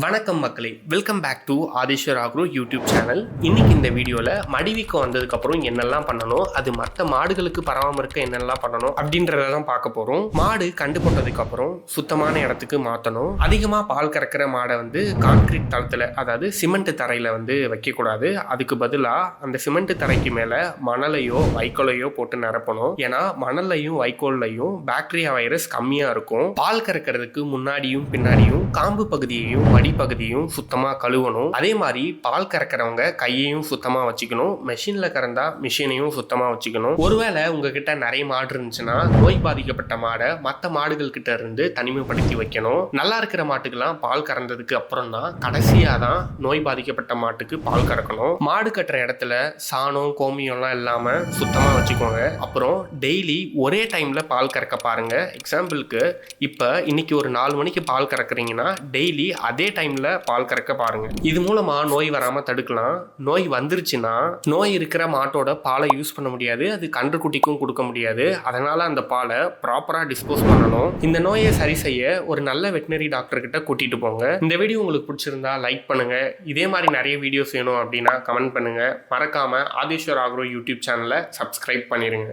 வணக்கம் மக்களே, welcome back to Adhiswar agro YouTube channel. இன்னைக்கு இந்த வீடியோவில் மடிவீக்கம் வந்ததுக்கப்புறம் என்னெல்லாம் பண்ணணும், அது மற்ற மாடுகளுக்கு பரவாமல் இருக்க என்னெல்லாம் பண்ணணும் அப்படின்றத தான் பார்க்க போகிறோம். மாடு கண்டு போட்டதுக்கப்புறம் சுத்தமான இடத்துக்கு மாற்றணும். அதிகமாக பால் கறக்கிற மாடை கான்கிரீட் தளத்தில், அதாவது சிமெண்ட் தரையில் வைக்கக்கூடாது. அதுக்கு பதிலாக அந்த சிமெண்ட் தரைக்கு மேலே மணலையோ வைக்கோலையோ போட்டு நிரப்பணும். ஏன்னா மணல்லையும் வைக்கோல்லையும் பாக்டீரியா வைரஸ் கம்மியாக இருக்கும். பால் கறக்கிறதுக்கு முன்னாடியும் பின்னாடியும் காம்பு பகுதியையும் அடிப்பகுதியும் சுத்தமா கழுவணும். அதே மாதிரி பால் கறக்கிறவங்க கையையும் சுத்தமா வச்சுக்கணும். மெஷின்ல கறந்தா மிஷினையும் சுத்தமா வச்சுக்கணும். ஒருவேளை உங்ககிட்ட நிறைய மாடு இருந்துச்சுன்னா நோய் பாதிக்கப்பட்ட மாடை மற்ற மாடுகள் கிட்ட இருந்து தனிமைப்படுத்தி வைக்கணும். நல்லா இருக்கிற மாட்டுக்கெல்லாம் பால் கறந்ததுக்கு அப்புறம் தான் கடைசியா தான் நோய் பாதிக்கப்பட்ட மாட்டுக்கு பால் கறக்கணும். மாடு கட்டுற இடத்துல சாணம் கோமியம்லாம் இல்லாம சுத்தமா வச்சுக்கோங்க. அப்புறம் டெய்லி ஒரே டைம்ல பால் கறக்க பாருங்க. எக்ஸாம்பிளுக்கு இப்ப இன்னைக்கு ஒரு 4 மணிக்கு பால் கறக்குறீங்கன்னா டெய்லி அதே டைம்ல பால் கறக்க பாருங்க. இது மூலமா நோய் வராம தடுக்கலாம். நோய் வந்துருச்சுன்னா நோய் இருக்கிற மாட்டோட பாலை யூஸ் பண்ண முடியாது, அது கன்றுக்குட்டிக்கும் கொடுக்க முடியாது. அதனால அந்த பாலை ப்ராப்பரா டிஸ்போஸ் பண்ணணும். இந்த நோயை சரி செய்ய ஒரு நல்ல வெட்டினரி டாக்டர் கிட்ட கூட்டிட்டு போங்க. இந்த வீடியோ உங்களுக்கு பிடிச்சிருந்தா லைக் பண்ணுங்க. இதே மாதிரி நிறைய வீடியோஸ் வேணும் அப்படின்னா கமெண்ட் பண்ணுங்க. மறக்காம ஆதிஸ்வர் ஆக்ரோ யூடியூப் சேனலை சப்ஸ்கிரைப் பண்ணிருங்க.